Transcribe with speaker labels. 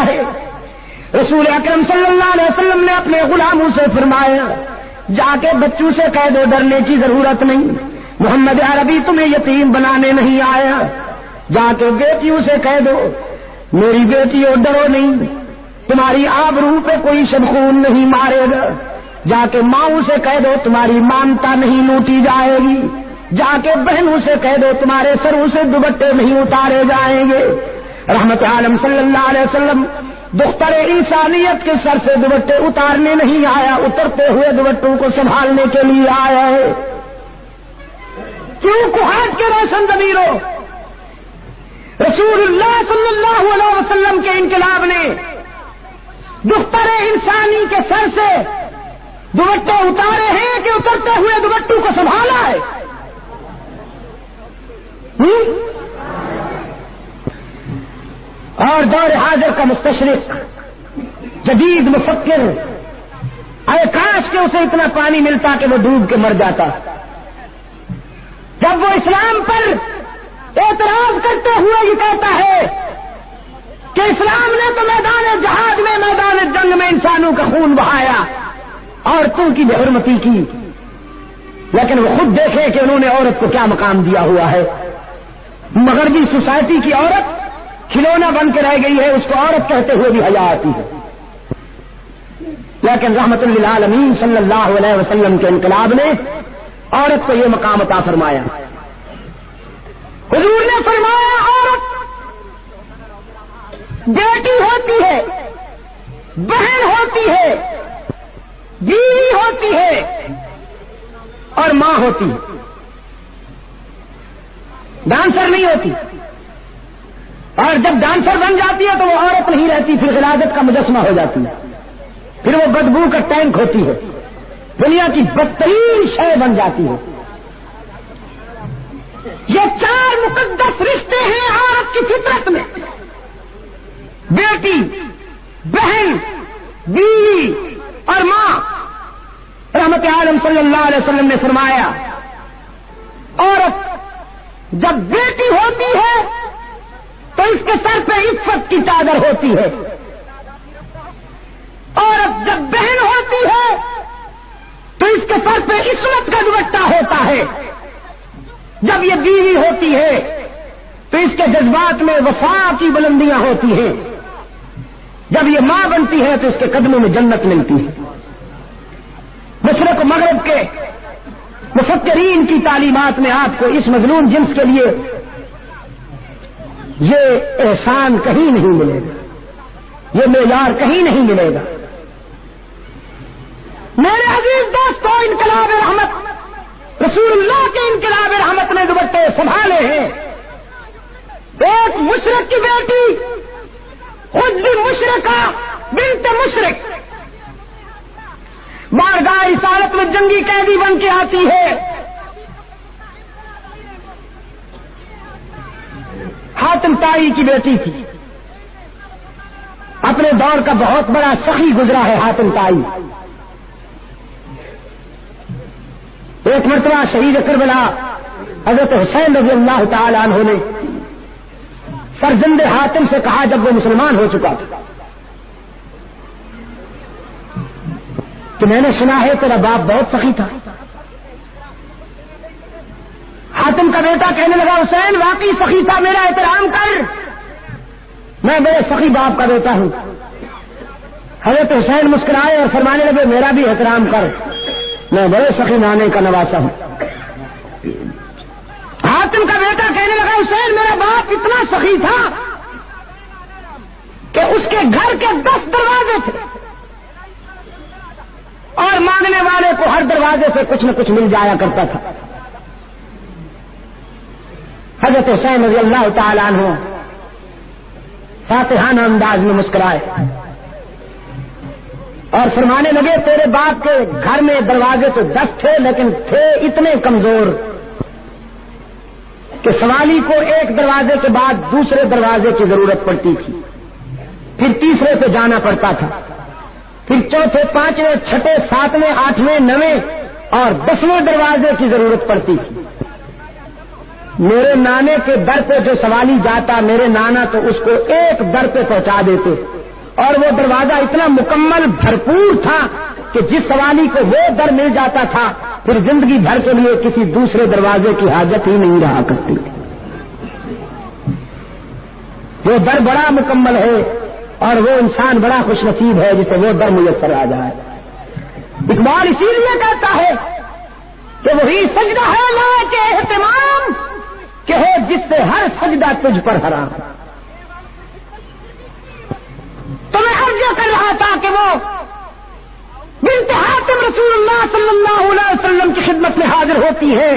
Speaker 1: ہے۔ رسول اکرم صلی اللہ علیہ وسلم نے اپنے غلاموں سے فرمایا جا کے بچوں سے کہہ دو ڈرنے کی ضرورت نہیں، محمد عربی تمہیں یتیم بنانے نہیں آیا۔ جا کے بیٹیوں سے کہہ دو میری بیٹیوں ڈرو نہیں، تمہاری آبرو پہ کوئی شبخون نہیں مارے گا۔ جا کے ماؤں سے کہہ دو تمہاری مانتا نہیں لوٹی جائے گی۔ جا کے بہنوں سے کہہ دو تمہارے سروں سے دوپٹے نہیں اتارے جائیں گے۔ رحمت عالم صلی اللہ علیہ وسلم دختر انسانیت کے سر سے دوپٹے اتارنے نہیں آیا، اترتے ہوئے دوپٹوں کو سنبھالنے کے لیے آیا ہے۔ کیوں کوہاٹ کے روشن ضمیروں، رسول اللہ صلی اللہ علیہ وسلم کے انقلاب نے دختر انسانی کے سر سے دوپٹے اتارے ہیں کہ اترتے ہوئے دوپٹوں کو سنبھالا ہے؟ اور دور حاضر کا مستشرق جدید مفکر، اے کاش کہ اسے اتنا پانی ملتا کہ وہ ڈوب کے مر جاتا۔ جب وہ اسلام پر اعتراض کرتے ہوئے یہ کہتا ہے کہ اسلام نے تو میدان جہاد میں، میدان جنگ میں انسانوں کا خون بہایا، عورتوں کی بے حرمتی کی، لیکن وہ خود دیکھے کہ انہوں نے عورت کو کیا مقام دیا ہوا ہے۔ مغربی سوسائٹی کی عورت کھلونا بن کے رہ گئی ہے، اس کو عورت کہتے ہوئے بھی حیا آتی ہے۔ لیکن رحمت للعالمین صلی اللہ علیہ وسلم کے انقلاب نے عورت کو یہ مقام عطا فرمایا۔ حضور نے فرمایا عورت بیٹی ہوتی ہے، بہن ہوتی ہے، بیوی ہوتی ہے اور ماں ہوتی ہے، ڈانسر نہیں ہوتی۔ اور جب ڈانسر بن جاتی ہے تو وہ عورت نہیں رہتی، پھر غلاظت کا مجسمہ ہو جاتی ہے، پھر وہ بدبو کا ٹینک ہوتی ہے، دنیا کی بدترین شے بن جاتی ہے۔ یہ چار مقدس رشتے ہیں عورت کی فطرت میں، بیٹی، بہن، بیوی اور ماں۔ رحمت عالم صلی اللہ علیہ وسلم نے فرمایا عورت جب بیٹی ہوتی ہے تو اس کے سر پہ عفت کی چادر ہوتی ہے، عورت جب بہن ہوتی ہے تو اس کے سر پہ عصمت کا دوپٹہ ہوتا ہے، جب یہ بیوی ہوتی ہے تو اس کے جذبات میں وفا کی بلندیاں ہوتی ہیں، جب یہ ماں بنتی ہے تو اس کے قدموں میں جنت ملتی ہے۔ مشرق و مغرب کے مفکرین کی تعلیمات میں آپ کو اس مظلوم جنس کے لیے یہ احسان کہیں نہیں ملے گا، یہ معیار کہیں نہیں ملے گا۔ میرے عزیز دوستو، انقلاب رحمت، رسول اللہ کے انقلاب رحمت نے دوپٹے سنبھالے ہیں۔ ایک مشرق کی بیٹی، خود بھی مشرقہ بنت مشرق، بارگاہ رسالت میں جنگی قیدی بن کے آتی ہے۔ حاتم طائی کی بیٹی تھی، اپنے دور کا بہت بڑا سخی گزرا ہے حاتم طائی۔ ایک مرتبہ شہید کربلا حضرت حسین رضی اللہ تعالی عنہ نے فرزند حاتم سے کہا جب وہ مسلمان ہو چکا تھا کہ میں نے سنا ہے تیرا باپ بہت سخی تھا۔ حاتم کا بیٹا کہنے لگا حسین واقعی سخی تھا، میرا احترام کر، میں بڑے سخی باپ کا بیٹا ہوں۔ حضرت حسین مسکرائے اور فرمانے لگے میرا بھی احترام کر، میں بڑے سخی نانے کا نواسا ہوں۔ حاتم کا بیٹا کہنے لگا حسین میرا باپ اتنا سخی تھا کہ اس کے گھر کے 10 دروازے تھے اور مانگنے والے کو ہر دروازے سے کچھ نہ کچھ مل جایا کرتا تھا۔ حضرت حسین رضی اللہ تعالی عنہ فاتحانہ انداز میں مسکرائے اور فرمانے لگے تیرے باپ کے گھر میں دروازے تو 10 تھے لیکن تھے اتنے کمزور کہ سوالی کو ایک دروازے کے بعد دوسرے دروازے کی ضرورت پڑتی تھی، پھر تیسرے پہ جانا پڑتا تھا، پھر چوتھے، پانچویں، چھٹے، ساتویں، آٹھویں، نویں اور 10ویں دروازے کی ضرورت پڑتی تھی۔ میرے نانے کے در پہ جو سوالی جاتا، میرے نانا تو اس کو ایک در پہ پہنچا دیتے اور وہ دروازہ اتنا مکمل بھرپور تھا کہ جس سوالی کو وہ در مل جاتا تھا پھر زندگی بھر کے لیے کسی دوسرے دروازے کی حاجت ہی نہیں رہا کرتی. وہ در بڑا مکمل ہے اور وہ انسان بڑا خوش نصیب ہے جسے وہ در میسر آ جائے. اقبال اسی لیے کہتا ہے کہ وہی سجدہ ہے لا کے اہتمام کہ ہو جس سے ہر سجدہ تجھ پر حرام. تو میں عرض کر رہا تھا کہ وہ بنت حاتم رسول اللہ صلی اللہ علیہ وسلم کی خدمت میں حاضر ہوتی ہے